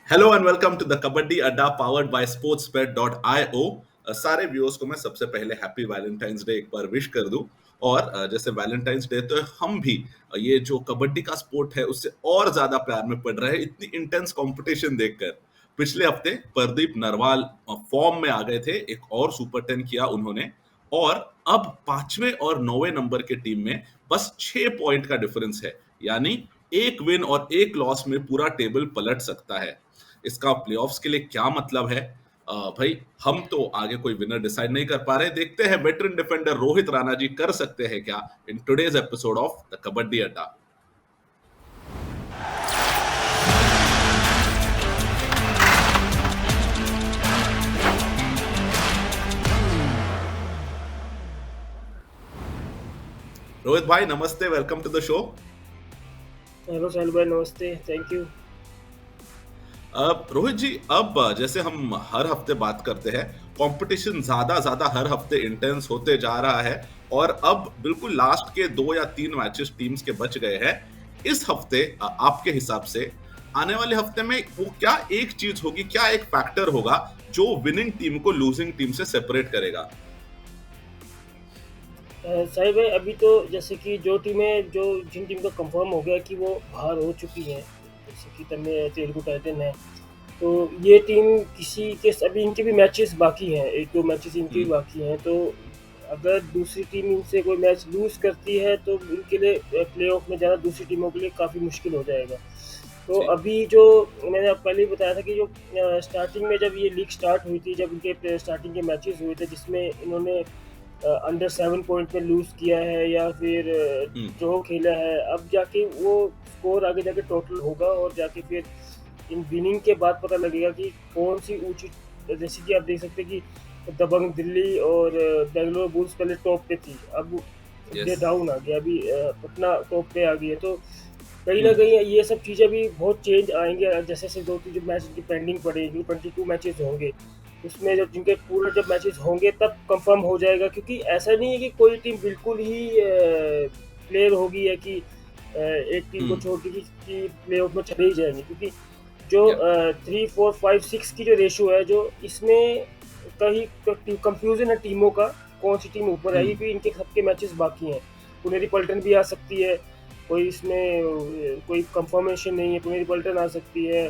Hello and welcome to the Kabaddi Adda powered bye sportsbet.io। सारे viewers को मैं सबसे पहले हैप्पी वैलेंटाइंस डे एक बार विश कर दूं। और जैसे वैलेंटाइंस डे तो हम भी ये जो कबड्डी का स्पोर्ट है उससे और ज्यादा प्यार में पड़ रहे हैं इतनी इंटेंस कंपटीशन देखकर। पिछले हफ्ते प्रदीप नरवाल फॉर्म में आ गए थे, एक और सुपर 10 किया उन्होंने। और अब पांचवें और नौवें नंबर के टीम में बस 6 पॉइंट का डिफरेंस है, यानी एक विन और एक लॉस में पूरा टेबल पलट सकता है। इसका प्लेऑफ्स के लिए क्या मतलब है? भाई हम तो आगे कोई विनर डिसाइड नहीं कर पा रहे। देखते हैं वेटरन डिफेंडर रोहित राणा जी कर सकते हैं क्या in today's episode of the Kabaddi Adda. Rohit भाई नमस्ते, welcome to the show. Hello Sahil भाई, नमस्ते। Thank you. अब रोहित जी, अब जैसे हम हर हफ्ते बात करते हैं, कंपटीशन ज्यादा ज्यादा हर हफ्ते इंटेंस होते जा रहा है। और अब बिल्कुल लास्ट के 2 या 3 मैचेस टीम्स के बच गए हैं। इस हफ्ते आपके हिसाब से आने वाले हफ्ते में वो क्या एक चीज होगी, क्या एक फैक्टर होगा जो विनिंग टीम को लूजिंग टीम से सेपरेट करेगा? साहिल भाई, अभी तो जैसे कि जिन टीम का कंफर्म हो गया कि वो बाहर हो चुकी हैं, जैसे कि तमिल तेलुगु टाइटन है। तो ये टीम किसी के अभी इनके भी मैचेस बाकी हैं, एक दो मैचेस इनके भी हम्म। बाकी हैं। तो अगर दूसरी टीम इनसे कोई मैच लूज करती है तो इनके लिए प्ले ऑफ में जाना दूसरी टीमों के लिए काफ़ी मुश्किल हो जाएगा। तो जी। अभी जो मैंने आप पहले ही बताया था कि जो स्टार्टिंग में जब ये लीग स्टार्ट हुई थी, जब इनके स्टार्टिंग के मैचेस हुए थे जिसमें इन्होंने अंडर 7 पॉइंट में लूज किया है या फिर हम्म। ड्रॉ खेला है, अब जाके वो स्कोर आगे जाके टोटल होगा और जाके फिर इन विनिंग के बाद पता लगेगा कि कौन सी ऊंची। जैसे कि आप देख सकते हैं कि दबंग दिल्ली और बेंगलोर बुल्स पहले टॉप पे थी, अब यस। ये डाउन आ गया, अभी पटना टॉप पे आ गई है। तो कहीं ना हम्म। कहीं ये सब चीज़ें भी बहुत चेंज आएंगे, जैसे से 2-3 जो मैच की पेंडिंग पड़ेगी, 22 मैचेस होंगे, उसमें जब जिनके पूरे जब मैचेस होंगे तब कंफर्म हो जाएगा। क्योंकि ऐसा नहीं है कि कोई टीम बिल्कुल ही प्लेयर होगी या कि एक टीम को हम्म। छोड़ के कि प्ले ऑफ में चले ही जाएंगे। क्योंकि जो या। 3, 4, 5, 6 की जो रेशियो है, जो इसमें कहीं कंफ्यूजन है टीमों का, कौन सी टीम ऊपर आएगी, हम्म। क्योंकि इनके सबके मैचेस बाकी हैं। पुनेरी पल्टन भी आ सकती है, कोई इसमें कोई कंफर्मेशन नहीं है, पुनेरी पल्टन आ सकती है,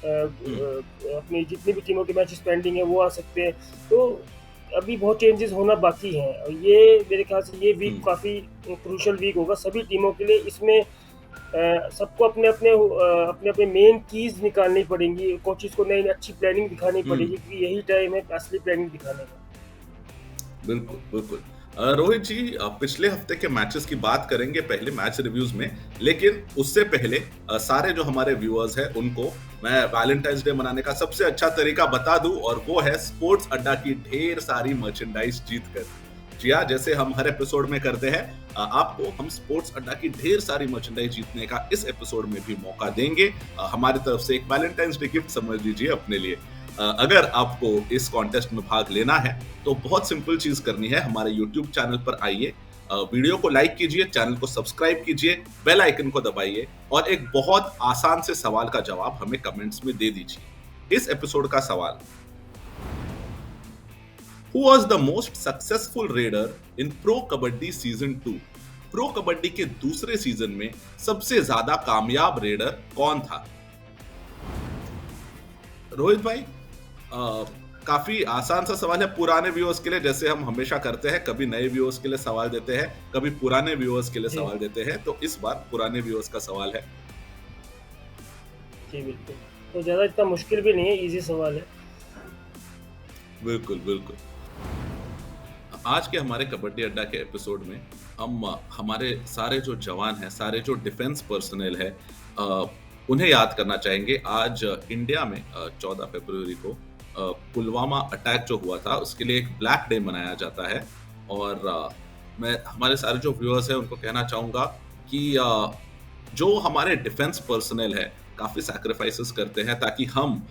हम्म। अपनी जितनी भी टीमों के मैचेस पेंडिंग है वो आ सकते हैं। तो अभी बहुत चेंजेस होना बाकी हैं और ये मेरे ख्याल से ये वीक हम्म। काफ़ी क्रूशल वीक होगा सभी टीमों के लिए। इसमें सबको अपने अपने अपने अपने मेन कीज निकालनी पड़ेंगी, कोचेस को नई अच्छी प्लानिंग दिखानी हम्म। पड़ेगी, क्योंकि यही टाइम है असली प्लानिंग दिखाने का। बिल्कुल बिल्कुल। रोहित जी, पिछले हफ्ते के मैचेस की बात करेंगे पहले मैच रिव्यूज में। लेकिन उससे पहले सारे जो हमारे व्यूअर्स हैं उनको मैं वैलेंटाइंस डे मनाने का सबसे अच्छा तरीका बता दूं, और वो है स्पोर्ट्स अड्डा की ढेर सारी मर्चेंडाइज जीत कर। जी हाँ, जैसे हम हर एपिसोड में करते हैं, आपको हम स्पोर्ट्स अड्डा की ढेर सारी मर्चेंडाइज जीतने का इस एपिसोड में भी मौका देंगे। हमारी तरफ से एक वैलेंटाइंस डे गिफ्ट समझ लीजिए अपने लिए। अगर आपको इस कॉन्टेस्ट में भाग लेना है तो बहुत सिंपल चीज करनी है, हमारे यूट्यूब चैनल पर आइए, वीडियो को लाइक कीजिए, चैनल को सब्सक्राइब कीजिए, बेल आइकन को दबाइए और एक बहुत आसान से सवाल का जवाब हमें कमेंट्स में दे दीजिए। इस एपिसोड का सवाल: who was the most successful raider in pro kabaddi season 2? Pro kabaddi के दूसरे सीजन में सबसे ज्यादा कामयाब रेडर कौन था? रोहित भाई, काफी आसान सा सवाल है पुराने व्यूअर्स के लिए, जैसे हम हमेशा करते हैं, कभी नए व्यूअर्स के लिए सवाल देते हैं, कभी पुराने व्यूअर्स के लिए जी सवाल देते हैं। तो इस बार पुराने व्यूअर्स का सवाल है। जी बिल्कुल। तो ज़्यादा इतना मुश्किल भी नहीं है, इजी सवाल है। बिल्कुल बिल्कुल। आज के हमारे कबड्डी अड्डा के एपिसोड में हम हमारे सारे जो जवान हैं, सारे जो डिफेंस पर्सनल है, उन्हें याद करना चाहेंगे। आज इंडिया में 14 फरवरी को पुलवामा अटैक जो हुआ था उसके लिए एक ब्लैक डे मनाया जाता है। और मैं हमारे सारे जो व्यूअर्स हैं उनको कहना चाहूँगा कि जो हमारे डिफेंस पर्सनल है काफ़ी सैक्रिफाइसेस करते हैं ताकि हम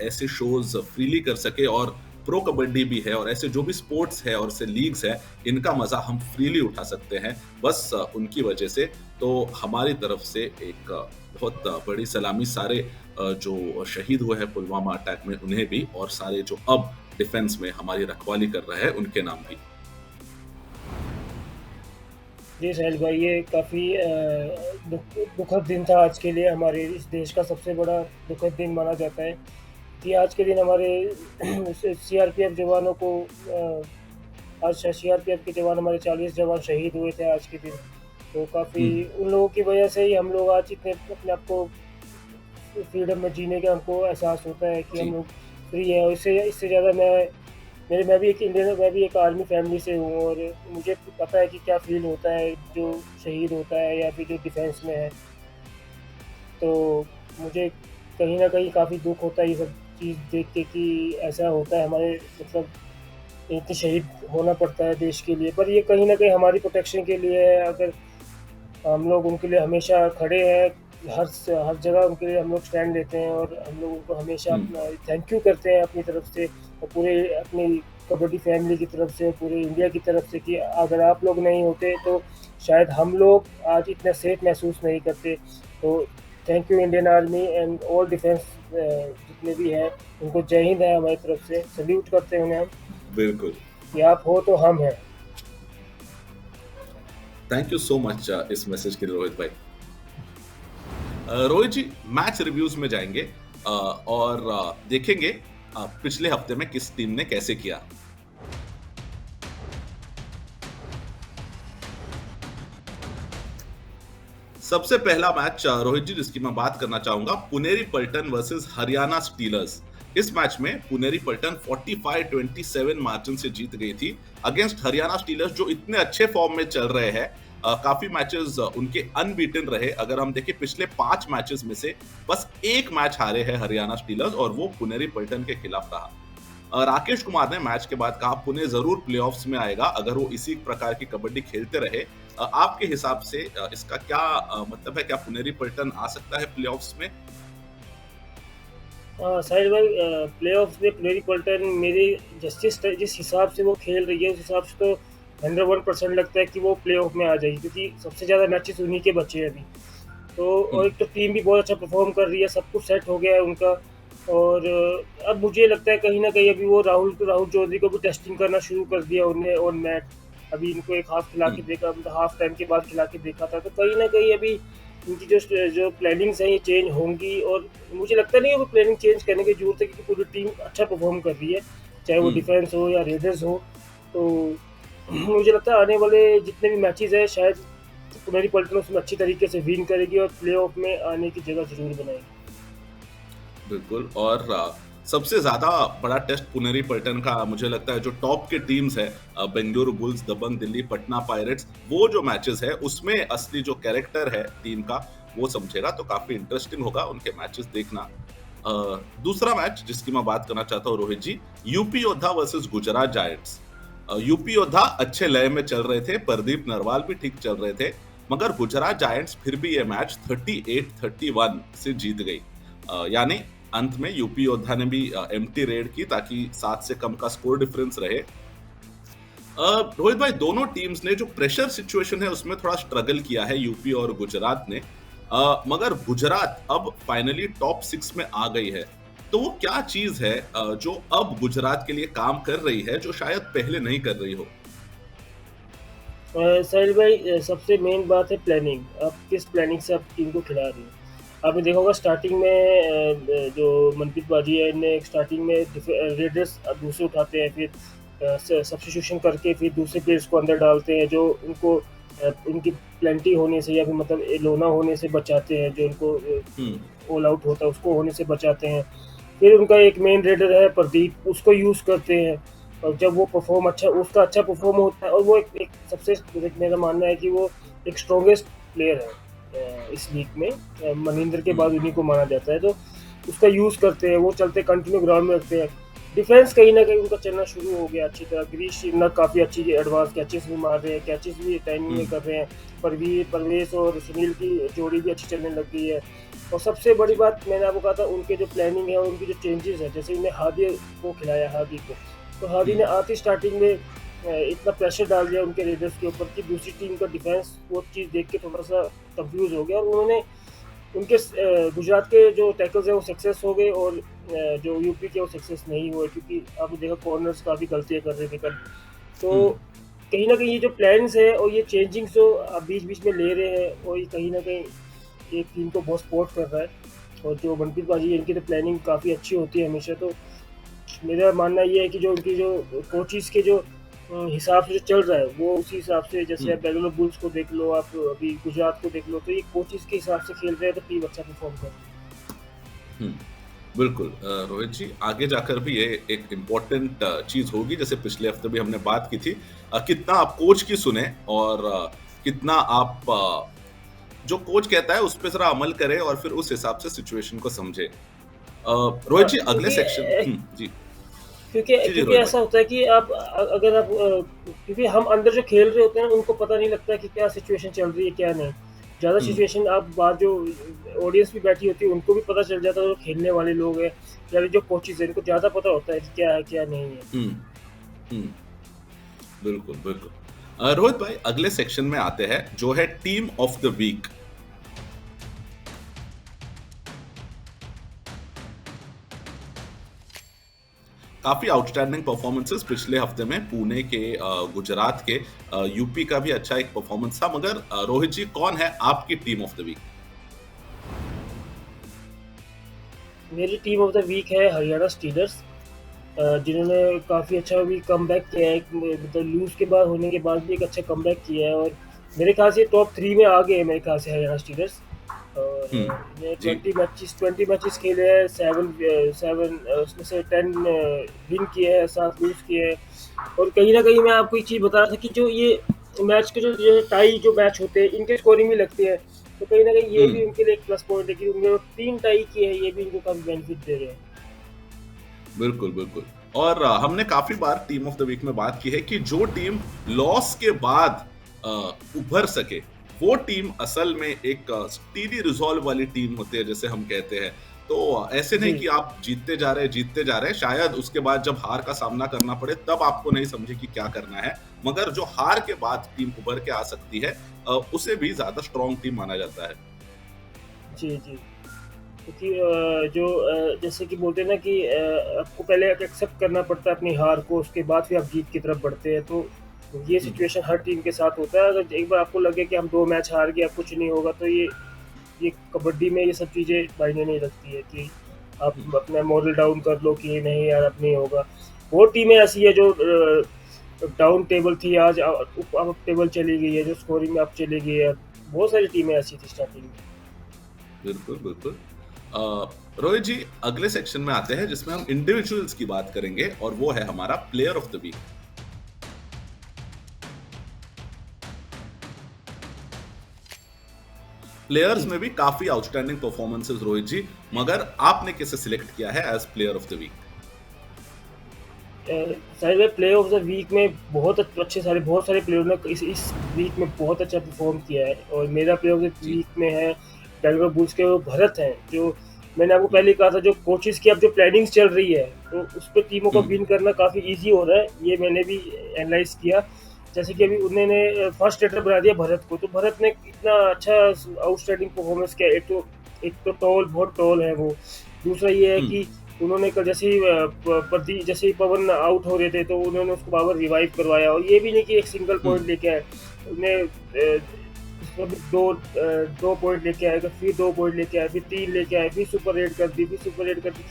ऐसे शोज फ्रीली कर सके। और प्रो कबड्डी भी है और ऐसे जो भी स्पोर्ट्स है और ऐसे लीग्स है, इनका मजा हम फ्रीली उठा सकते हैं बस उनकी वजह से। तो हमारी तरफ से एक बहुत बड़ी सलामी सारे जो शहीद हुए हैं पुलवामा अटैक में उन्हें भी, और सारे जो अब डिफेंस में हमारी रखवाली कर रहे हैं उनके नाम भी। जी साहिल भाई, ये काफ़ी दुखद दिन था आज के लिए। हमारे इस देश का सबसे बड़ा दुखद दिन माना जाता है कि आज के दिन हमारे सीआरपीएफ जवानों को आज सीआरपीएफ के जवान, हमारे 40 जवान शहीद हुए थे आज के दिन। तो काफ़ी हुँ, उन लोगों की वजह से ही हम लोग आज इतने अपने आप को फ्रीडम में जीने का हमको एहसास होता है कि हम जी। लोग फ्री हैं। और इससे इससे ज़्यादा मैं भी एक इंडियन, मैं भी एक आर्मी फैमिली से हूँ, और मुझे पता है कि क्या फ़ील होता है जो शहीद होता है या फिर जो डिफेंस में है। तो मुझे कहीं न कहीं काफ़ी दुःख होता है ये सब चीज़ देख के कि ऐसा होता है हमारे, मतलब इतने शहीद होना पड़ता है देश के लिए। पर ये कहीं न कहीं हमारी प्रोटेक्शन के लिए है। अगर हम लोग उनके लिए हमेशा खड़े हैं, हर जगह उनके लिए हम लोग स्टैंड लेते हैं, और हम लोग उनको हमेशा हुँ, अपना थैंक यू करते हैं अपनी तरफ से, और पूरे अपनी कबड्डी फैमिली की तरफ से, पूरे इंडिया की तरफ से, कि अगर आप लोग नहीं होते तो शायद हम लोग आज इतना सेफ महसूस नहीं करते। तो thank you Indian army and all defence जितने भी हैं, उनको जय हिंद है हमारी तरफ से, सल्यूट करते हैं उन्हें हम, बिल्कुल। कि आप हो तो हम हैं। थैंक यू सो मच इस मैसेज के लिए रोहित भाई। रोहित जी, मैच रिव्यूज में जाएंगे और देखेंगे पिछले हफ्ते में किस टीम ने कैसे किया। सबसे पहला मैच रोहित जी जिसकी मैं बात करना चाहूंगा, पुनेरी पल्टन वर्सेस हरियाणा स्टीलर्स। इस मैच में पुनेरी पल्टन 45-27 मार्जिन से जीत गई थी अगेंस्ट हरियाणा स्टीलर्स, जो इतने अच्छे फॉर्म में चल रहे हैं। काफी मैचेस उनके अनबीटन रहे। अगर हम देखें पिछले 5 मैचेस में से बस एक मैच हारे हैं हरियाणा स्टीलर्स, और वो पुनेरी पल्टन के खिलाफ रहा। राकेश कुमार ने मैच के बाद कहा पुणे जरूर प्लेऑफ्स में आएगा अगर वो इसी प्रकार की कबड्डी खेलते रहे। आपके हिसाब से इसका क्या मतलब है? क्या पुनेरी पल्टन आ सकता है प्लेऑफ्स में? साहिल भाई, प्लेऑफ्स में पुनेरी पल्टन मेरे जिस हिसाब से वो खेल रही है उस हिसाब से तो 101% लगता है कि वो प्लेऑफ में आ जाएगी, क्योंकि सबसे ज़्यादा मैचेस उन्हीं के बचे हैं अभी। तो और हम्म, एक तो टीम भी बहुत अच्छा परफॉर्म कर रही है, सब कुछ सेट हो गया है उनका। और अब मुझे लगता है कहीं ना कहीं अभी वो राहुल राहुल चौधरी को भी टेस्टिंग करना शुरू कर दिया उन्हें ऑन मैट। अभी इनको एक हाफ खिला के हम्म, देखा, मतलब हाफ टाइम के बाद खिला के देखा था। तो कहीं ना कहीं अभी इनकी जो जो प्लानिंग्स हैं ये चेंज होंगी, और मुझे लगता नहीं है वो प्लानिंग चेंज करने की जरूरत है, क्योंकि पूरी टीम अच्छा परफॉर्म कर रही है, चाहे वो हम्म। डिफेंस हो या रेडर्स हो। तो मुझे लगता है आने वाले जितने भी मैचेस हैं शायद पुनेरी पल्टन उसमें अच्छी तरीके से विन करेगी और प्लेऑफ में आने की जगह जरूर बनाएगी। बिल्कुल। और सबसे ज्यादा बड़ा टेस्ट पुनेरी पल्टन का मुझे लगता है जो टॉप के टीम्स है, बेंगलुरु बुल्स, दबंग दिल्ली, पटना पायरेट्स, वो जो मैचेस है उसमें असली जो कैरेक्टर है टीम का वो समझेगा। तो काफी इंटरेस्टिंग होगा उनके मैचेस देखना। दूसरा मैच जिसकी मैं बात करना चाहता हूँ रोहित जी, यूपी योद्धा वर्सेस गुजरात जायंट्स। यूपी योद्धा अच्छे लय में चल रहे थे, प्रदीप नरवाल भी ठीक चल रहे थे, मगर गुजरात जायंट्स फिर भी ये मैच 38-31 से जीत गई। यानी अंत में यूपी योद्धा ने भी एम्प्टी रेड की ताकि 7 से कम का स्कोर डिफरेंस रहे। रोहित भाई, दोनों टीम्स ने जो प्रेशर सिचुएशन है उसमें थोड़ा स्ट्रगल किया है यूपी और गुजरात ने। मगर गुजरात अब फाइनली टॉप 6 में आ गई है। तो वो क्या चीज है जो अब गुजरात के लिए काम कर रही है जो शायद पहले नहीं कर रही हो? साहिल भाई, सबसे मेन बात है प्लानिंग। आप किस प्लानिंग से आप टीम को खिला रहे हो। आपने देखा होगा स्टार्टिंग में जो मनप्रीत बाजी है, इन्हें स्टार्टिंग में रेडर्स दूसरे उठाते हैं, फिर सब्स्टिट्यूशन करके फिर दूसरे प्लेयर्स को अंदर डालते हैं जो उनको उनकी प्लेंटी होने से या फिर मतलब लोना होने से बचाते हैं, जो हम्म, उनको ऑल आउट होता है उसको होने से बचाते हैं। फिर उनका एक मेन रेडर है प्रदीप, उसको यूज़ करते हैं, और जब वो परफॉर्म अच्छा उसका अच्छा परफॉर्म होता है, और वो एक सबसे मेरा मानना है कि वो एक स्ट्रॉन्गेस्ट प्लेयर है इस लीग में। मनिंदर के बाद हम्म, उन्हीं को माना जाता है। तो उसका यूज़ करते हैं, वो चलते कंटिन्यू ग्राउंड में रखते हैं। डिफेंस कहीं ना कहीं उनका चलना शुरू हो गया अच्छी तरह। गिरीश शिवनाथ काफ़ी अच्छी एडवांस कैचेस भी मार रहे हैं, कैचेस भी टाइमिंग में हम्म, कर रहे हैं। परवेश और सुनील की जोड़ी भी अच्छी चलने लग गई है। और सबसे बड़ी बात मैंने आपको कहा था, उनके जो प्लानिंग है और उनकी जो चेंजेस है, जैसे उन्हें हादी को खिलाया, हादी को, तो हादी ने हम्म, आती स्टार्टिंग में इतना प्रेशर डाल दिया उनके रेडर्स के ऊपर कि दूसरी टीम का डिफेंस वो चीज़ देख के थोड़ा सा कंफ्यूज हो गया, और उन्होंने उनके गुजरात के जो टैकल्स हैं वो सक्सेस हो गए, और जो यूपी के वो सक्सेस नहीं हुए, क्योंकि आपने देखा कॉर्नर्स काफ़ी गलतियाँ कर रहे थे कल। तो हुँ, कहीं न कहीं ये जो प्लान्स है और ये चेंजिंग्स जो बीच-बीच में ले रहे हैं, और ये कहीं न कहीं एक टीम को बहुत सपोर्ट कर रहा है। और जो मनप्रीत बाजी है, इनकी तो प्लानिंग काफ़ी अच्छी होती है हमेशा। तो मेरा मानना ये है कि जो उनकी जो कोचिज़ के जो हिसाब से जो चल रहा है, वो उसी हिसाब से, जैसे हुँ, आप बेंगलुरु बुल्स को देख लो, आप अभी गुजरात को देख लो, तो ये कोचिज़ के हिसाब से खेल रहे हैं तो टीम अच्छा परफ़ॉर्म कर रही है। हुँ। बिल्कुल रोहित जी आगे जाकर भी ये एक इम्पोर्टेंट चीज़ होगी जैसे पिछले हफ्ते भी हमने बात की थी कितना आप कोच की सुने और कितना आप जो कोच कहता है उस पे ज़रा अमल करें और फिर उस हिसाब से सिचुएशन को समझें। रोहित हाँ, जी अगले क्योंकि सेक्शन जी। क्योंकि जी, जी क्योंकि रोहित भाई। ऐसा होता है कि आप अगर आप क्योंकि हम अंदर जो खेल रहे होते हैं ना, उनको पता नहीं लगता कि क्या सिचुएशन चल रही है, क्या नहीं। ज़्यादा हुँ, सिचुएशन आप बाहर जो ऑडियंस भी बैठी होती है, उनको भी पता चल जाता है, जो खेलने वाले लोग हैं या जो कोचेज़ हैं, इनको ज़्यादा पता होता है कि क्या है, क्या नहीं है। हुँ, हुँ। बिल्कुल, बिल्कुल। रोहित भाई अगले सेक्शन में आते हैं जो है टीम ऑफ द वीक। काफ़ी आउटस्टैंडिंग परफॉर्मेंसेस पिछले हफ्ते में पुणे के गुजरात के यूपी का भी अच्छा एक परफॉर्मेंस था मगर रोहित जी कौन है आपकी टीम ऑफ द वीक? मेरी टीम ऑफ द वीक है हरियाणा स्टीलर्स, जिन्होंने काफ़ी अच्छा भी कमबैक किया है, मतलब लूज़ के बाद होने के बाद भी एक अच्छा कमबैक किया है, और मेरे ख़्याल से टॉप 3 में आ गए हैं मेरे ख़्याल से हरियाणा स्टीलर्स। और हुँ, ये जी। 20 मैचेस खेले हैं, 7 उसमें से 10 विन किए हैं, 7 लूज़ किए हैं। और कहीं न कहीं मैं आपको एक चीज़ बता रहा था कि जो ये मैच के जो ये टाई जो मैच होते हैं, इनके स्कोरिंग भी लगती है। तो कहीं न कहीं ये हुँ, भी उनके लिए एक प्लस पॉइंट है कि उन्होंने 3 टाई किए हैं, ये भी इनको काफ़ी बेनिफिट दे रहे हैं। बिल्कुल, बिल्कुल। और हमने काफ़ी बार टीम ऑफ द वीक में बात की है कि जो टीम लॉस के बाद अ, उभर सके, वो टीम असल में एक स्टीडी रिज़ॉल्व वाली टीम होती है, जिसे हम कहते हैं। तो ऐसे नहीं जी। कि आप जीतते जा रहे हैं, शायद उसके बाद जब हार का सामना करना पड़े, तब आपको नहीं समझे कि क्या करना है। मगर जो हार के बाद टीम उभर के आ सकती है उसे भी ज़्यादा स्ट्रॉन्ग टीम माना जाता है। जी, जी। क्योंकि जो जैसे कि बोलते हैं ना कि आपको पहले एक्सेप्ट करना पड़ता है अपनी हार को, उसके बाद फिर आप जीत की तरफ बढ़ते हैं। तो ये हुँ, सिचुएशन हर टीम के साथ होता है। अगर एक बार आपको लगे कि हम 2 मैच हार गए, अब कुछ नहीं होगा, तो ये कबड्डी में ये सब चीज़ें मायने नहीं रखती है कि आप हुँ, अपना मॉरल डाउन कर लो कि नहीं यार, अब नहीं होगा। बहुत टीमें ऐसी है जो डाउन टेबल थी, आज अप टेबल चली गई है, जो स्कोरिंग में अप चली गई है। बहुत सारी टीमें ऐसी थी स्टार्टिंग में। बिल्कुल, बिल्कुल। रोहित जी अगले सेक्शन में आते हैं जिसमें हम इंडिविजुअल्स की बात करेंगे और वो है हमारा player of the week. Players जी। में भी काफी आउटस्टैंडिंग परफॉर्मेंसेस रोहित जी, मगर आपने किसे सिलेक्ट किया है as player of the week? शायद मैं प्लेयर ऑफ द वीक में बहुत सारे प्लेयरों ने इस वीक में बहुत अच्छा परफॉर्म किया है, और मेरा प्लेयर ऑफ द जी। वीक में है बेंगलोर बुल्स के वो भरत हैं, जो मैंने आपको हुँ, पहले ही कहा था, जो कोचेस की अब जो प्लानिंग्स चल रही है, तो उस पे टीमों को हुँ, विन करना काफ़ी ईज़ी हो रहा है, ये मैंने भी एनालाइज़ किया। जैसे कि अभी उन्होंने फर्स्ट रेटर बना दिया भरत को, तो भरत ने इतना अच्छा आउटस्टैंडिंग परफॉर्मेंस किया। एक तो बहुत टॉल है वो। दूसरा ये है हुँ, कि उन्होंने कल जैसे ही जैसे ही पवन आउट हो रहे थे, तो उन्होंने उसको बाबर रिवाइव करवाया, और ये भी नहीं कि एक सिंगल हुँ, पॉइंट लेके आए। उन्हें उसमें भी 2 पॉइंट लेके आए, फिर 2 पॉइंट लेके आए, फिर 3 लेके आए, फिर सुपर रेड कर दी, फिर सुपर रेड कर दी।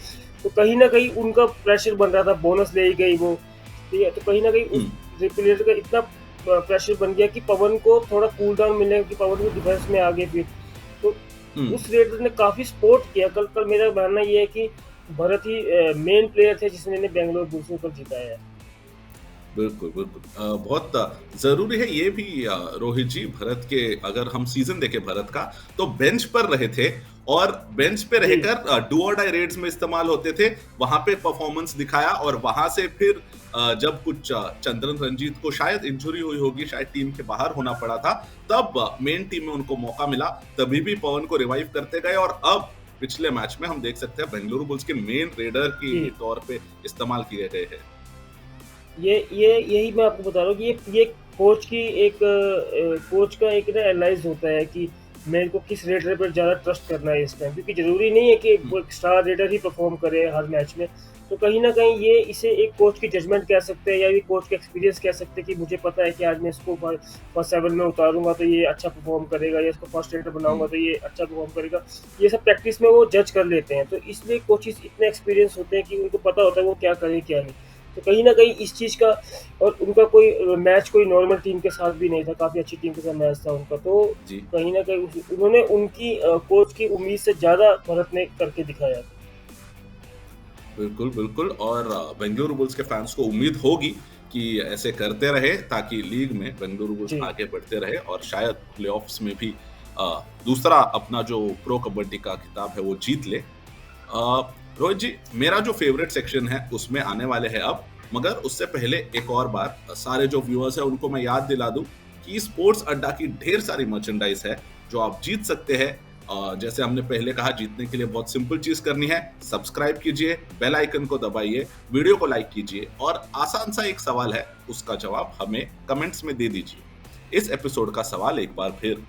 तो कहीं न कहीं उनका प्रेशर बन रहा था, बोनस ले गई वो, ठीक है? तो कहीं न कहीं हुँ, उस प्लेयर का इतना प्रेशर बन गया कि पवन को थोड़ा कूल डाउन मिलने कि पवन भी डिफेंस में आ गए फिर। तो हुँ। उस रेडर ने काफ़ी सपोर्ट किया। कल कल मेरा मानना ये है कि भरत ही मेन प्लेयर थे जिसने बैंगलोर बुल्स को कल जिताया है। बिल्कुल, बिल्कुल। बहुत ज़रूरी है ये भी रोहित जी भरत के अगर हम सीज़न देखें भरत का, तो बेंच पर रहे थे और बेंच पे जी, रहकर डू और डाई रेड्स में इस्तेमाल होते थे। वहाँ पे परफ़ॉर्मेंस दिखाया और वहाँ से फिर जब कुछ चंद्रन रंजीत को शायद इंजरी हुई होगी, शायद टीम के बाहर होना पड़ा था, तब मेन टीम में उनको मौका मिला, तभी भी पवन को रिवाइव करते गए और अब पिछले मैच में हम देख सकते हैं बेंगलुरु बुल्स के मेन रेडर के जी। तौर पे इस्तेमाल किए गए हैं। ये यही मैं आपको बता रहा हूँ कि ये कोच का एक ना एनालाइज़ होता है कि मेरे को किस रेडर पर ज़्यादा ट्रस्ट करना है इस टाइम, क्योंकि ज़रूरी नहीं है कि हुँ, वो एक स्टार रेडर ही परफॉर्म करे हर मैच में। तो कहीं न कहीं ये इसे एक कोच की जजमेंट कह सकते हैं या ये कोच का एक्सपीरियंस कह सकते हैं कि मुझे पता है कि आज मैं इसको फर्स्ट 7 में उतारूँगा तो ये अच्छा परफॉर्म करेगा, या इसको फर्स्ट रेडर बनाऊँगा हुँ, तो ये अच्छा परफॉर्म करेगा। ये सब प्रैक्टिस में वो जज कर लेते हैं। तो इसलिए कोचेज़ इतने एक्सपीरियंस होते हैं कि उनको पता होता है वो क्या करें, क्या नहीं। तो कहीं न कहीं इस चीज़ का, और उनका कोई मैच कोई नॉर्मल टीम के साथ भी नहीं था, काफ़ी अच्छी टीम के साथ मैच था उनका। तो जी। कहीं न कहीं उन्होंने उनकी कोच की उम्मीद से ज़्यादा भारत ने करके दिखाया। बिल्कुल, बिल्कुल और बेंगलुरु बुल्स के फैन्स को उम्मीद होगी कि ऐसे करते रहे ताकि लीग में बेंगलुरु बुल्स जी, आगे बढ़ते रहे और शायद प्लेऑफ्स में भी दूसरा अपना जो प्रो कबड्डी का खिताब है वो जीत ले। रोहित जी, मेरा जो फेवरेट सेक्शन है उसमें आने वाले हैं अब, मगर उससे पहले एक और बार सारे जो व्यूअर्स हैं उनको मैं याद दिला दूं कि स्पोर्ट्स अड्डा की ढेर सारी मर्चेंडाइज है जो आप जीत सकते हैं। जैसे हमने पहले कहा, जीतने के लिए बहुत सिंपल चीज करनी है, सब्सक्राइब कीजिए, बेल आइकन को दबाइए, वीडियो को लाइक कीजिए और आसान सा एक सवाल है, उसका जवाब हमें कमेंट्स में दे दीजिए। इस एपिसोड का सवाल एक बार फिर,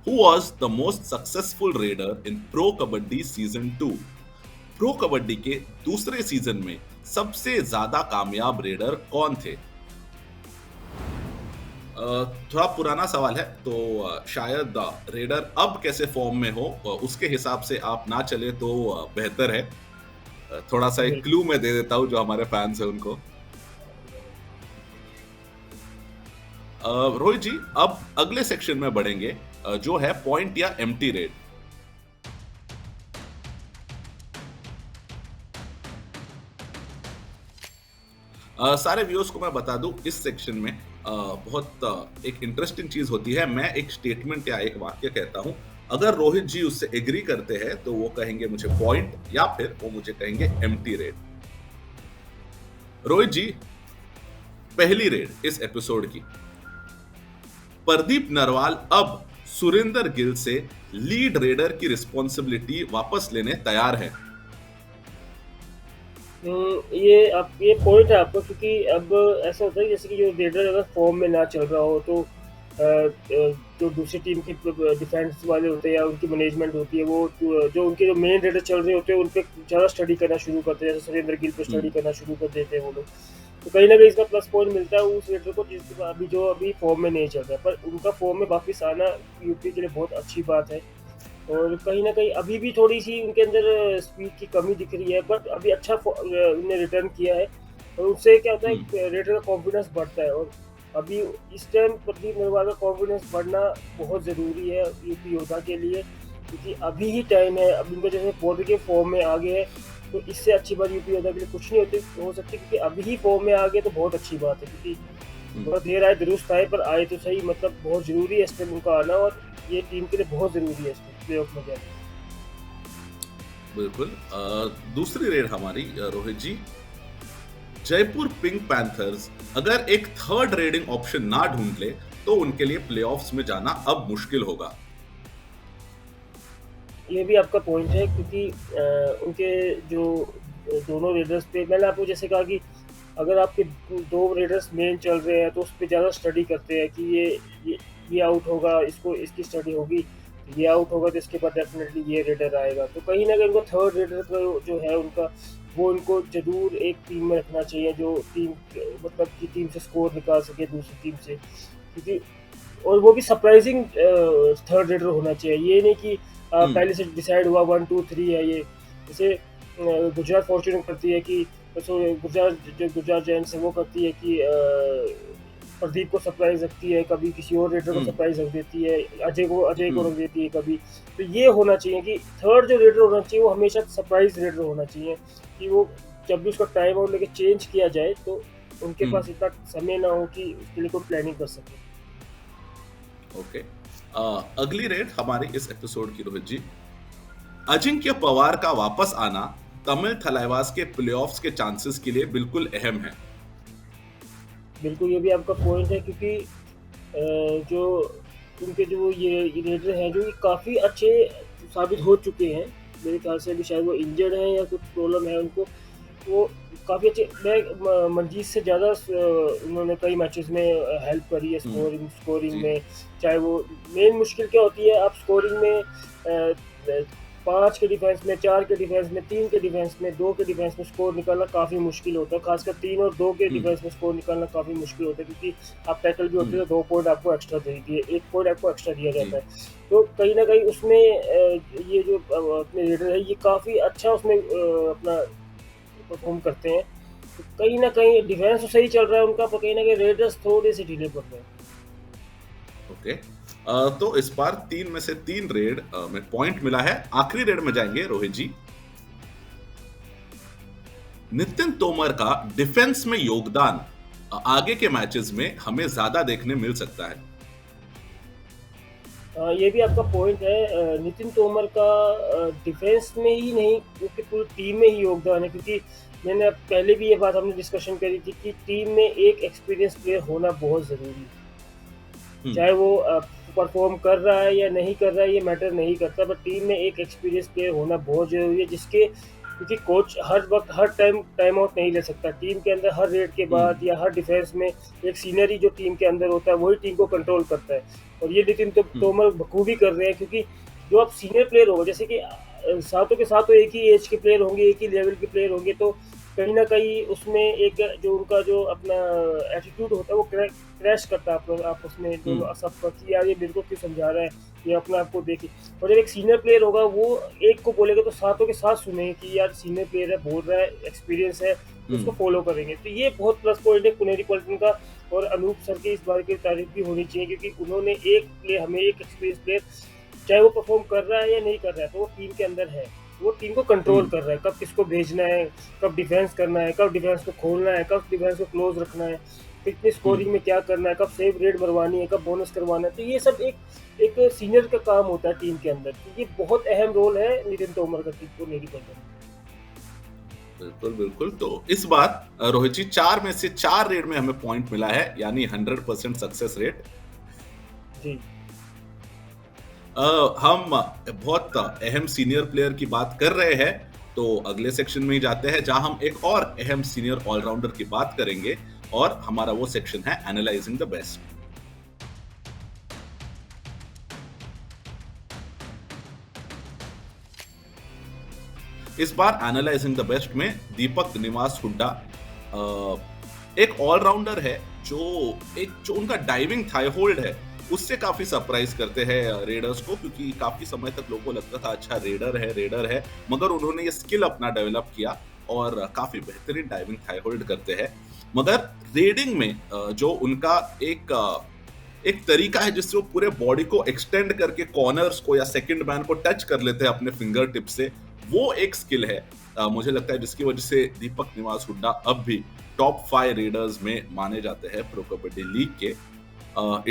who was the most successful raider in pro kabaddi season 2? Pro kabaddi के दूसरे सीजन में सबसे ज्यादा कामयाब रेडर कौन थे? थोड़ा पुराना सवाल है तो शायद रेडर अब कैसे फॉर्म में हो उसके हिसाब से आप ना चले तो बेहतर है। थोड़ा सा एक बिल्कुल। क्लू मैं दे देता हूँ जो हमारे फैंस हैं उनको। रोहित जी, अब अगले सेक्शन में बढ़ेंगे जो है पॉइंट या एम्प्टी रेड। सारे व्यूअर्स को मैं बता दूं, इस सेक्शन में बहुत एक इंटरेस्टिंग चीज होती है। मैं एक स्टेटमेंट या एक वाक्य कहता हूं, अगर रोहित जी उससे एग्री करते हैं तो वो कहेंगे मुझे पॉइंट या फिर वो मुझे कहेंगे एम्प्टी रेड। रोहित जी, पहली रेड इस एपिसोड की, प्रदीप नरवाल अब सुरेंदर गिल से लीड रेडर की रिस्पॉन्सिबिलिटी वापस लेने तैयार है। ये पॉइंट है आपका, क्योंकि अब ऐसा होता है जैसे कि जो रेडर अगर फॉर्म में ना चल रहा हो तो जो दूसरी टीम के डिफेंस वाले होते हैं या उनकी मैनेजमेंट होती है, वो जो उनके जो मेन रेडर चल रहे होते हैं उन पे ज़्यादा स्टडी करना शुरू करते हैं, जैसे सुरेंद्र गिल पे स्टडी हम्म, करना शुरू कर देते हैं वो लोग। तो कहीं ना कहीं इसका प्लस पॉइंट मिलता है उस रेडर को जो अभी फॉर्म में नहीं चल रहा है, पर उनका फॉर्म में वापस आना यूपी के लिए बहुत अच्छी बात है। और कहीं न कहीं अभी भी थोड़ी-सी उनके अंदर स्पीड की कमी दिख रही है, बट अभी अच्छा उन्होंने रिटर्न किया है और उससे क्या होता है, हम्म, एक रेडर का कॉन्फिडेंस बढ़ता है। और अभी इस टाइम प्रदीप नरवाल का कॉन्फिडेंस बढ़ना बहुत ज़रूरी है यूपी योद्धा के लिए, क्योंकि अभी ही टाइम है। अब इनका जैसे पॉजिटिव फॉर्म में आ गए हैं, तो इससे अच्छी बात यूपी योद्धा के लिए कुछ नहीं हो सकती, क्योंकि अभी ही फॉर्म में आ गए तो बहुत अच्छी बात है। क्योंकि हम्म, थोड़ा देर आए दुरुस्त आए, पर आए तो सही, मतलब बहुत ज़रूरी है इस टाइम उनका आना, और ये टीम के लिए बहुत ज़रूरी है इस टाइम प्लेऑफ में जाना। बिल्कुल। दूसरी रेड हमारी रोहित जी, जयपुर पिंक पैंथर्स अगर एक थर्ड रेडिंग ऑप्शन ना ढूंढ ले तो उनके लिए प्लेऑफ्स में जाना अब मुश्किल होगा। ये भी आपका पॉइंट है, क्योंकि उनके जो दोनों रेडर्स पे मैंने आपको जैसे कहा कि अगर आपके 2 रेडर्स मेन चल रहे हैं तो उस पे ज़्यादा स्टडी करते हैं कि ये ये आउट होगा, इसको इसकी स्टडी होगी, ये आउट होगा तो इसके बाद डेफ़िनेटली ये रेडर आएगा। तो कहीं न कहीं उनको थर्ड रेडर का जो है उनका, वो उनको ज़रूर एक टीम में रखना चाहिए, जो टीम मतलब की टीम से स्कोर निकाल सके दूसरी टीम से। क्योंकि और वो भी सरप्राइजिंग थर्ड रेडर होना चाहिए। ये नहीं कि हम्म, पहले से डिसाइड हुआ 1, 2, 3 है ये। जैसे गुजरात फॉर्च्यून करती है कि सो गुजरात जायंट्स है वो करती है कि प्रदीप को सरप्राइज़ रखती है, कभी किसी और रेडर को हम्म, सरप्राइज़ रख देती है, अजय को हम्म, रख देती है कभी। तो ये होना चाहिए कि थर्ड जो रेडर होना चाहिए वो हमेशा सरप्राइज़ रेडर होना चाहिए, कि वो जब भी उसका टाइम आउट लेके चेंज किया जाए तो उनके हम्म, पास इतना समय ना हो कि उसके लिए कोई प्लानिंग कर सके। ओके। अगली रेड हमारी इस एपिसोड की रोहित जी, अजिंक्य पवार का वापस आना तमिल थलाइवास के प्लेऑफ्स के चांसेस के लिए बिल्कुल अहम है। बिल्कुल, ये भी आपका पॉइंट है, क्योंकि जो उनके जो ये रेडर हैं जो ये काफ़ी अच्छे साबित हो चुके हैं। मेरे ख्याल से अभी शायद वो इंजर्ड हैं या कुछ प्रॉब्लम है उनको। वो काफ़ी अच्छे मैं मनजीत से ज़्यादा उन्होंने कई मैचेस में हेल्प करी है हुँ, स्कोरिंग स्कोरिंग जी, में। चाहे वो मेन मुश्किल क्या होती है, आप स्कोरिंग में 5 के डिफेंस में, 4 के डिफेंस में, 3 के डिफेंस में, 2 के डिफेंस में स्कोर निकालना काफ़ी मुश्किल होता है। खासकर 3 और 2 के हुँ, डिफेंस में स्कोर निकालना काफ़ी मुश्किल होता है, क्योंकि आप टैकल भी होते हुँ, हो तो 2 पॉइंट आपको एक्स्ट्रा दे दिए, 1 पॉइंट आपको एक्स्ट्रा दिया जी, जाता है। तो कहीं न कहीं उसमें ये जो अपने रेडर है, ये काफ़ी अच्छा उसमें अपना परफ़ॉर्म करते हैं। तो कहीं न कहीं डिफेंस तो सही चल रहा है उनका, पर कहीं न कहीं रेडर्स थोड़े-से ढीले पड़ रहे हैं। ओके। तो इस बार 3 में से 3 रेड में पॉइंट मिला है। आखिरी रेड में जाएँगे रोहित जी। नितिन तोमर का डिफेंस में योगदान आगे के मैचेस में हमें ज़्यादा देखने मिल सकता है। ये भी आपका पॉइंट है। नितिन तोमर का डिफेंस में ही नहीं, उसकी पूरी टीम में ही योगदान है, क्योंकि मैंने अब पहले भी ये बात हमने डिस्कशन करी थी कि टीम में एक एक्सपीरियंस प्लेयर होना बहुत ज़रूरी है। हुँ, चाहे वो परफ़ॉर्म कर रहा है या नहीं कर रहा है, ये मैटर नहीं करता, बट टीम में एक एक्सपीरियंस प्लेयर होना बहुत ज़रूरी है, जिसके क्योंकि कोच हर वक़्त हर टाइम टाइम आउट नहीं ले सकता। टीम के अंदर हर रेड के हुँ, बाद या हर डिफेंस में एक सीनियर ही जो टीम के अंदर होता है, वही टीम को कंट्रोल करता है। और ये नितिन हुँ, तोमर बखूबी कर रहे हैं, क्योंकि जो आप सीनियर प्लेयर होगा, जैसे कि सातों के सातों एक ही एज के प्लेयर होंगे, एक ही लेवल के प्लेयर होंगे, तो कहीं न कहीं उसमें एक जो उनका जो अपना एटीट्यूड होता है, वो क्रैश करता है आपस में हुँ, दोनों सबका, कि यार ये मेरे को क्यों समझा रहा है, ये अपने आप को देखे। और जब एक सीनियर प्लेयर होगा, वो एक को बोलेगा तो सातों के साथ सुनेंगे कि यार सीनियर प्लेयर है, बोल रहा है, एक्सपीरियंस है, तो हुँ, उसको फॉलो करेंगे। तो ये बहुत प्लस पॉइंट है पुनेरी पॉलिटन का। और अनूप सर की इस बार की तारीफ भी होनी चाहिए, क्योंकि उन्होंने एक प्लेयर, हमें एक एक्सपीरियंस प्लेयर, चाहे वो परफॉर्म कर रहा है या नहीं कर रहा है, तो वो टीम के अंदर है, वो टीम को हुँ, कंट्रोल कर रहा है, कब किसको भेजना है, कब डिफेंस करना है, कब डिफेंस को खोलना है, कब डिफेंस को क्लोज रखना है, कितनी हुँ। स्कोरिंग में क्या करना है, कब सेव रेट मरवानी है, कब बोनस करवाना है। तो ये सब एक एक सीनियर का काम होता है टीम के अंदर। तो ये बहुत अहम रोल है नितिन तोमर का टीम को लेके चलने में। बिल्कुल, बिल्कुल। तो इस बार रोहित जी 4 में से 4 रेड में हमें पॉइंट मिला है, यानी 100% सक्सेस रेट। जी। हम बहुत अहम सीनियर प्लेयर की बात कर रहे हैं, तो अगले सेक्शन में ही जाते हैं, जहां हम एक और अहम सीनियर ऑलराउंडर की बात करेंगे और हमारा वो सेक्शन है एनालाइजिंग द बेस्ट। इस बार एनालाइजिंग द बेस्ट में दीपक निवास हुड्डा एक ऑलराउंडर है जो उनका डाइविंग थाई होल्ड है, उससे काफी सरप्राइज करते हैं रेडर्स को, क्योंकि काफी समय तक लोगों को लगता था अच्छा रेडर है, मगर उन्होंने ये स्किल अपना डेवलप किया और काफी बेहतरीन डाइविंग थाई होल्ड करते हैं। मगर रेडिंग में जो उनका एक तरीका है जिससे वो पूरे बॉडी को एक्सटेंड करके कॉर्नर्स को या सेकंड मैन को टच कर लेते हैं अपने फिंगर टिप से, वो एक स्किल है मुझे लगता है जिसकी वजह से दीपक निवास हुड्डा अब भी टॉप 5 रेडर्स में माने जाते हैं प्रो कबड्डी लीग के।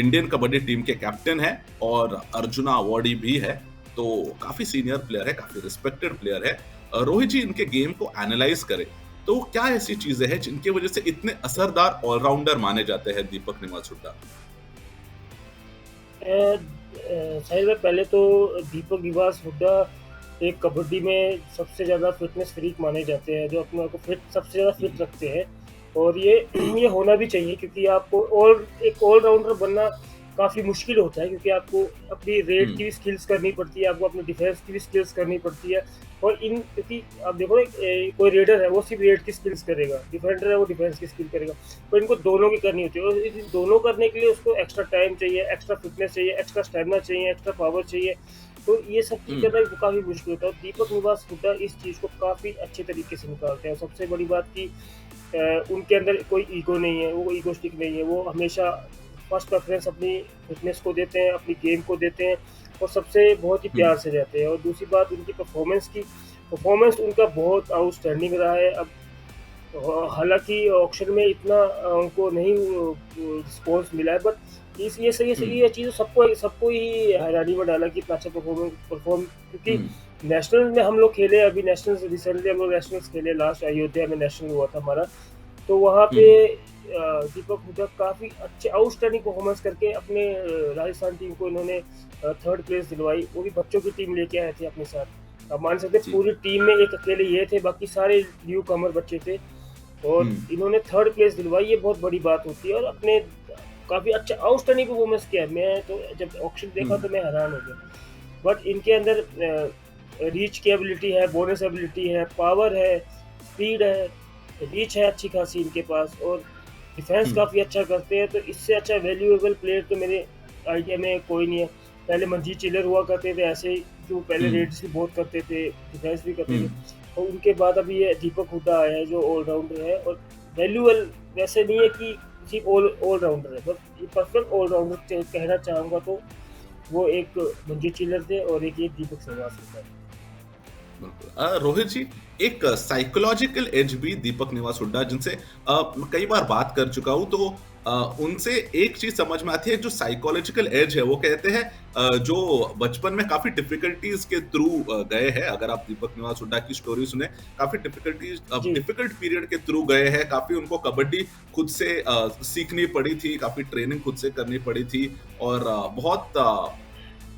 इंडियन कबड्डी टीम के कैप्टन है और अर्जुना अवार्डी भी है, तो काफी सीनियर प्लेयर है, काफी रिस्पेक्टेड प्लेयर है। रोहित जी इनके गेम को एनालाइज करें तो क्या ऐसी चीजें हैं जिनकी वजह से इतने असरदार ऑलराउंडर माने जाते हैं दीपक निवास हुड्डा? साहिल भाई, पहले तो दीपक निवास हुड्डा एक कबड्डी में सबसे ज़्यादा फिटनेस फ्रीक माने जाते हैं, जो अपने आप को फिट सबसे ज़्यादा फिट हम्म, रखते हैं। और ये ये होना भी चाहिए, क्योंकि आपको एक ऑलराउंडर बनना काफ़ी मुश्किल होता है, क्योंकि आपको अपनी रेड हम्म, की भी स्किल्स करनी पड़ती है, आपको अपनी डिफेंस की भी स्किल्स करनी पड़ती है। और इन क्योंकि आप देखो ना, कोई रेडर है वो सिर्फ रेड की स्किल्स करेगा, डिफेंडर है वो डिफेंस की स्किल करेगा, तो इनको दोनों की करनी होती है। और इन दोनों करने के लिए उसको एक्स्ट्रा टाइम चाहिए, एक्स्ट्रा फिटनेस चाहिए, एक्स्ट्रा स्टेमिना चाहिए, एक्स्ट्रा पावर चाहिए। तो ये सब चीज़ हम्म, करना काफ़ी मुश्किल होता है, और दीपक निवास हुड्डा इस चीज़ को काफ़ी अच्छे तरीके से निकालते हैं। सबसे बड़ी बात कि उनके अंदर कोई ईगो नहीं है, वो ईगोस्टिक नहीं है, वो हमेशा फर्स्ट प्रेफरेंस अपनी फिटनेस को देते हैं, अपनी गेम को देते हैं, और सबसे बहुत ही हम्म, प्यार से रहते हैं। और दूसरी बात उनकी परफॉर्मेंस उनका बहुत आउटस्टैंडिंग रहा है। अब हालाँकि ऑक्शन में इतना उनको नहीं रिस्पॉन्स मिला है, बट इस ये सही हम्म, ये चीज़ सबको सबको ही हैरानी में डाला कि इतना अच्छा परफॉर्म, क्योंकि हम्म, नेशनल्स में हम लोग खेले, अभी नेशनल्स रिसेंटली हम लोग नेशनल्स खेले, लास्ट अयोध्या में नेशनल हुआ था हमारा। तो वहाँ पे हम्म, दीपक हुड्डा काफ़ी अच्छे आउटस्टैंडिंग परफॉर्मेंस करके अपने राजस्थान टीम को इन्होंने थर्ड प्लेस दिलवाई, वो भी बच्चों की टीम लेके आए थे अपने साथ। आप मान सकते हैं जी। पूरी टीम में एक अकेले ये थे, बाकी सारे न्यू कमर बच्चे थे और हुँ, इन्होंने थर्ड प्लेस दिलवाई, ये बहुत बड़ी बात होती है और अपने काफ़ी अच्छा आउटस्टैंडिंग परफॉर्मेंस किया। मैं तो जब ऑक्शन देखा हुँ, तो मैं हैरान हो गया। बट इनके अंदर रीच की एबिलिटी है, बोनस एबिलिटी है, पावर है, स्पीड है, रीच है अच्छी खासी इनके पास और डिफेंस हुँ, काफ़ी अच्छा करते हैं, तो इससे अच्छा वैल्यूएबल प्लेयर तो मेरे आइडिया में कोई नहीं है। पहले मनजीत चिल्लर हुआ करते थे ऐसे ही, जो पहले हुँ, रेड्स भी बहुत करते थे, डिफेंस भी करते थे हुँ। और उनके बाद अभी ये दीपक हुड्डा आया है जो ऑलराउंडर है और वैल्यूएबल वैसे नहीं है कि सिर्फ ऑलराउंडर है, बट ये परफेक्ट ऑलराउंडर कहना चाहूँगा तो वो एक मंजीत चिल्लर थे और एक ये दीपक सहवाग होता है। बिल्कुल। रोहित जी, एक साइकोलॉजिकल एज भी दीपक निवास हुड्डा जिनसे मैं कई बार बात कर चुका हूँ, तो उनसे एक चीज समझ में आती है, जो साइकोलॉजिकल एज है वो कहते हैं जो बचपन में काफी डिफिकल्टीज के थ्रू गए हैं। अगर आप दीपक निवास हुड्डा की स्टोरी सुने, काफी डिफिकल्टीज जी, डिफिकल्ट पीरियड के थ्रू गए हैं, काफी उनको कबड्डी खुद से सीखनी पड़ी थी, काफी ट्रेनिंग खुद से करनी पड़ी थी और बहुत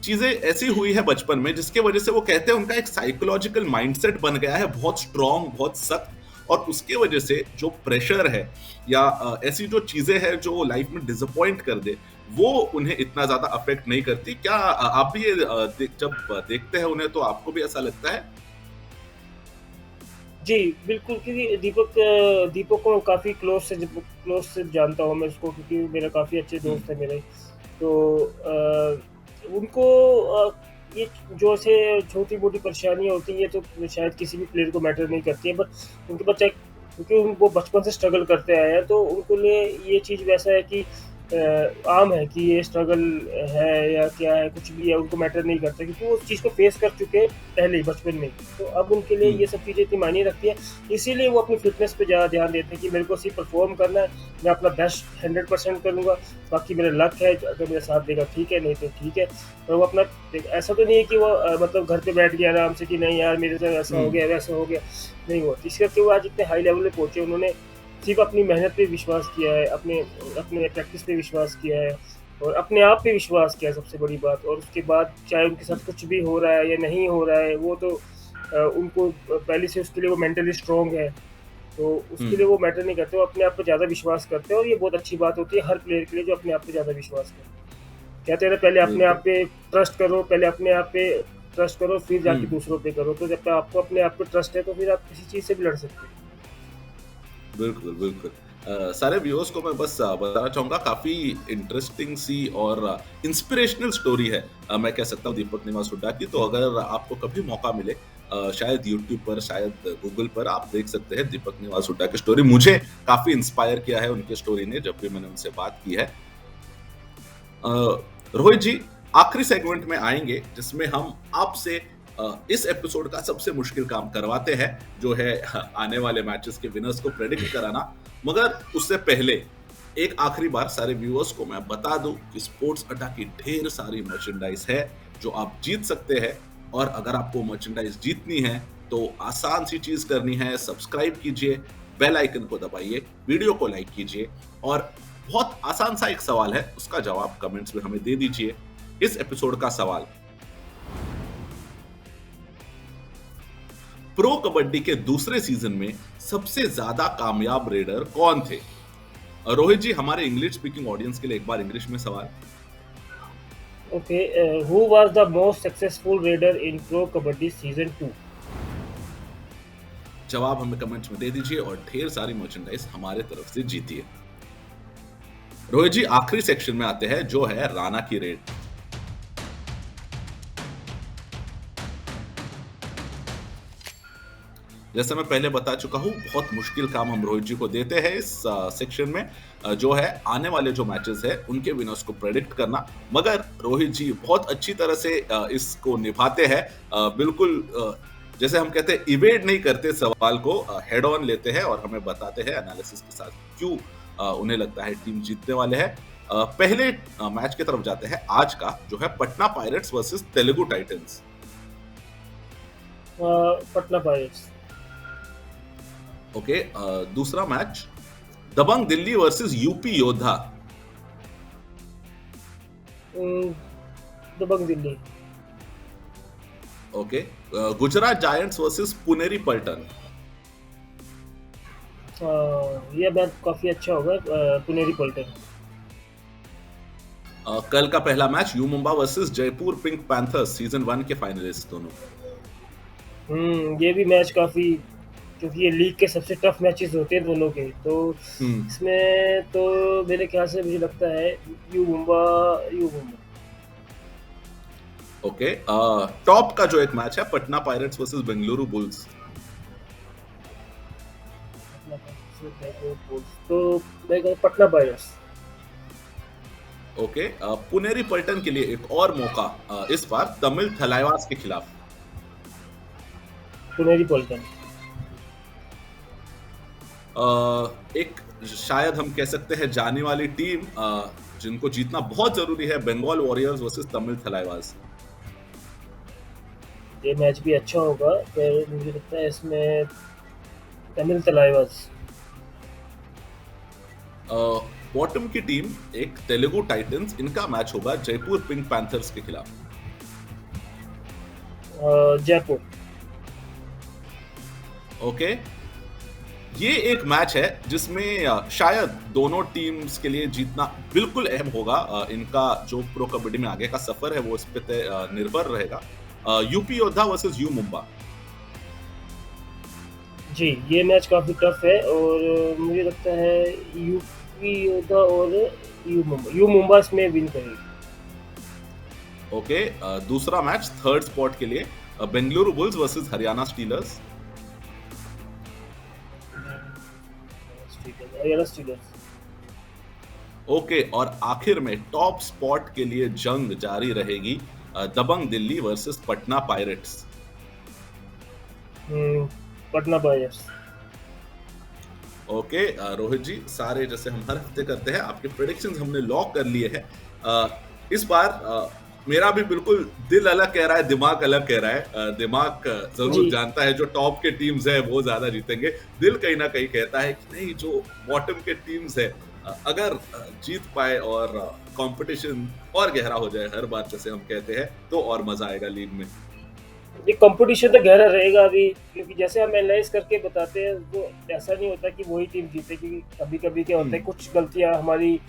चीजें ऐसी हुई है बचपन में जिसके वजह से वो कहते हैं उनका एक साइकोलॉजिकल माइंडसेट बन गया है, बहुत स्ट्रांग, बहुत सख्त, और उसके वजह से जो प्रेशर है या ऐसी जो चीजें हैं जो लाइफ में डिसअपॉइंट कर दे, वो उन्हें इतना ज्यादा अफेक्ट नहीं करती। क्या आप भी ये जब देखते हैं उन्हें तो आपको भी ऐसा लगता है? जी, बिल्कुल क्योंकि दीपक को काफ़ी क्लोज़ से जानता हूँ मैं उसको क्योंकि मेरा काफ़ी अच्छे हुँ, दोस्त है मेरे। तो उनको ये जो ऐसे छोटी-मोटी परेशानियाँ होती हैं, ये तो शायद किसी भी प्लेयर को मैटर नहीं करती है, बट उनके बच्चे क्योंकि वो बचपन से स्ट्रगल करते आए हैं, तो उनके लिए ये चीज़ वैसा है कि आम है कि ये स्ट्रगल है या क्या है, कुछ भी है, उनको मैटर नहीं करता क्योंकि वो उस चीज़ को फेस कर चुके हैं पहले ही बचपन में। तो अब उनके लिए हुँ, ये सब चीज़ें इतनी मायने रखती हैं, इसीलिए वो अपनी फ़िटनेस पे ज़्यादा ध्यान देते हैं कि मेरे को सिर्फ परफ़ॉर्म करना है, मैं अपना बेस्ट 100% करूँगा, बाकी मेरा लक है, अगर मेरा साथ देगा ठीक है, नहीं तो ठीक है। और वो अपना ऐसा तो नहीं है कि वो मतलब घर पे बैठ गया आराम से कि नहीं यार मेरे साथ ऐसा हुँ, हो गया, वैसा हो गया, नहीं हुआ। इस करके वो आज इतने हाई लेवल पे पहुँचे, उन्होंने सिर्फ़ अपनी मेहनत पे विश्वास किया है, अपने अपने प्रैक्टिस पे विश्वास किया है और अपने आप पे विश्वास किया है सबसे बड़ी बात और उसके बाद चाहे उनके साथ कुछ भी हो रहा है या नहीं हो रहा है, वो तो उनको पहले से उसके लिए वो मेंटली स्ट्रॉन्ग है, तो हुँ, उसके लिए वो मैटर नहीं करते, वो अपने आप पे ज़्यादा विश्वास करते हैं और ये बहुत अच्छी बात होती है हर प्लेयर के लिए जो अपने आप पे ज़्यादा विश्वास करे। कहते हैं ना पहले अपने आप बिल्कुल। पे ट्रस्ट करो, पहले अपने आप पे ट्रस्ट करो, फिर हुँ। जाके दूसरों पे करो, तो जब तक आपको अपने आप पे ट्रस्ट है, तो फिर आप किसी चीज़ से भी लड़ सकते हैं। बिल्कुल, बिल्कुल। सारे व्यूअर्स को मैं बस बताना चाहूँगा, काफ़ी इंटरेस्टिंग सी और इंस्पिरेशनल स्टोरी है, मैं कह सकता हूँ दीपक निवास हुड्डा की। तो अगर आपको कभी मौका मिले, शायद यूट्यूब पर, शायद गूगल पर आप देख सकते हैं दीपक निवास हुड्डा की स्टोरी। मुझे काफ़ी इंस्पायर किया है उनकी स्टोरी ने, जब भी मैंने उनसे बात की है। अ, रोहित जी, आखिरी सेगमेंट में आएँगे जिसमें हम आपसे इस एपिसोड का सबसे मुश्किल काम करवाते हैं, जो है आने वाले मैचेस के विनर्स को प्रेडिक्ट कराना। मगर उससे पहले एक आखिरी बार सारे व्यूअर्स को मैं बता दूं कि स्पोर्ट्स अड्डा की ढेर सारी मर्चेंडाइज है जो आप जीत सकते हैं। और अगर आपको मर्चेंडाइज जीतनी है तो आसान सी चीज करनी है, सब्सक्राइब कीजिए, बेल आइकन को दबाइए, वीडियो को लाइक कीजिए और बहुत आसान सा एक सवाल है, उसका जवाब कमेंट्स में हमें दे दीजिए। इस एपिसोड का सवाल, प्रो कबड्डी के दूसरे सीजन में सबसे ज्यादा कामयाब रेडर कौन थे? रोहित जी, हमारे इंग्लिश स्पीकिंग ऑडियंस के लिए एक बार इंग्लिश में सवाल। Okay, who was the most successful raider in Pro Kabaddi Season 2? जवाब हमें कमेंट्स में दे दीजिए और ढेर सारी मर्चेंडाइज हमारे तरफ से जीतिए। रोहित जी, आखिरी सेक्शन में आते हैं जो है राणा की रेड। जैसा मैं पहले बता चुका हूँ, बहुत मुश्किल काम हम रोहित जी को देते हैं इस सेक्शन में, जो है आने वाले जो मैचेस है उनके विनर्स को प्रेडिक्ट करना। मगर रोहित जी बहुत अच्छी तरह से इसको निभाते हैं, बिल्कुल जैसे हम कहते हैं इवेड नहीं करते सवाल को, हेड ऑन लेते हैं और हमें बताते हैं एनालिसिस के साथ क्यों उन्हें लगता है टीम जीतने वाले हैं। पहले मैच की तरफ जाते हैं आज का, जो है Patna Pirates versus Telugu Titans. Patna Pirates. ओके, दूसरा match Dabang Delhi versus UP Yoddha. Mm, Dabang Delhi. ओके, गुजरात जायंट्स वर्सेस पुनेरी पल्टन। ये मैच काफी अच्छा होगा, पुनेरी पल्टन। कल का पहला match you Mumba versus Jaipur pink panthers, season 1 के फाइनलिस्ट दोनों। ये भी मैच काफी, क्योंकि ये लीग के सबसे टफ मैचेस होते हैं दोनों के, तो हम्म। इसमें तो मेरे ख्याल से मुझे लगता है you Mumba, you Mumba. Okay, top का जो एक मैच है Patna Pirates versus Bengaluru bulls. तो मैं कहूँ पटना पायरेट्स। ओके, पुनेरी पल्टन के लिए एक और मौका, इस बार तमिल थलाइवास के खिलाफ। पुनेरी पल्टन। एक शायद हम कह सकते हैं जाने वाली टीम, जिनको जीतना बहुत जरूरी है, बंगाल वॉरियर्स वर्सेस तमिल थलाइवास। ये मैच भी अच्छा होगा, पर मुझे लगता है इसमें तमिल तलाइवास। बॉटम की टीम एक तेलुगु टाइटंस, इनका मैच होगा जयपुर पिंक पैंथर्स के खिलाफ। जयपुर। ओके, ये एक मैच है जिसमें शायद दोनों टीम्स के लिए जीतना बिल्कुल अहम होगा। इनका जो प्रो कबड्डी में आगे का सफर है वो इस पे निर्भर रहेगा। यूपी योद्धा वर्सेस यू मुंबा। जी, ये मैच काफी टफ है, और मुझे लगता है यूपी योद्धा और यू मुंबा इसमें विन करेगी। ओके, दूसरा मैच थर्ड स्पॉट के लिए Bengaluru bulls versus Haryana stealers. Haryana stealers. Okay, और आखिर में टॉप स्पॉट के लिए जंग जारी रहेगी, Dabang Delhi versus Patna Pirates. Patna Pirates. Okay, Rohit ji, सारे जैसे हम हर हफ्ते करते हैं आपके प्रेडिक्शंस हमने लॉक कर लिए हैं। इस बार मेरा भी बिल्कुल दिल अलग कह रहा है, दिमाग अलग कह रहा है। दिमाग जरूर जी। जानता है जो टॉप के टीम्स है वो ज्यादा जीतेंगे। दिल कहीं ना कहीं कहता है कि नहीं, जो बॉटम के टीम्स है अगर जीत पाए और कंपटीशन और गहरा हो जाए हर बार जैसे हम कहते हैं, तो और मजा आएगा लीग में। ये कंपटीशन तो गहरा रहेगा अभी, क्योंकि जैसे हम एनालाइज करके बताते हैं, तो ऐसा नहीं होता कि वही टीम जीते, क्योंकि कभी कभी क्या होता है, कुछ गलतियां हमारी,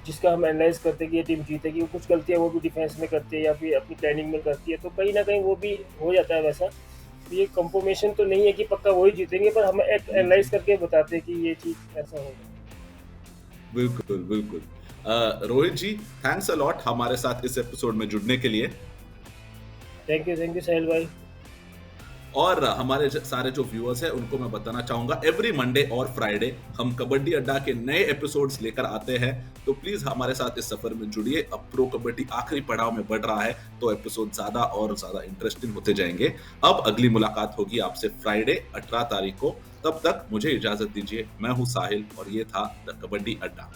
जिसका हम एनालाइज करते हैं कि ये टीम जीतेगी, कुछ गलतियां वो भी डिफेंस में करती है या फिर अपनी प्लानिंग में करती है, तो कहीं ना कहीं वो भी हो जाता है वैसा। तो ये कंफर्मेशन तो नहीं है कि पक्का वही जीतेंगे, पर हम एक एनालाइज करके बताते हैं कि ये चीज़ ऐसा होगा। बिल्कुल बिल्कुल। रोहित जी, थैंक्स अ लॉट हमारे साथ इस एपिसोड में जुड़ने के लिए। थैंक यू साहिल भाई। और हमारे सारे जो व्यूअर्स हैं उनको मैं बताना चाहूंगा, एवरी मंडे और फ्राइडे हम कबड्डी अड्डा के नए एपिसोड्स लेकर आते हैं, तो प्लीज हमारे साथ इस सफर में जुड़िए। अब प्रो कबड्डी आखिरी पड़ाव में बढ़ रहा है, तो एपिसोड ज्यादा और ज्यादा इंटरेस्टिंग होते जाएंगे। अब अगली मुलाकात होगी आपसे फ्राइडे 18 तारीख को। तब तक मुझे इजाजत दीजिए। मैं हूं साहिल और ये था द कबड्डी अड्डा।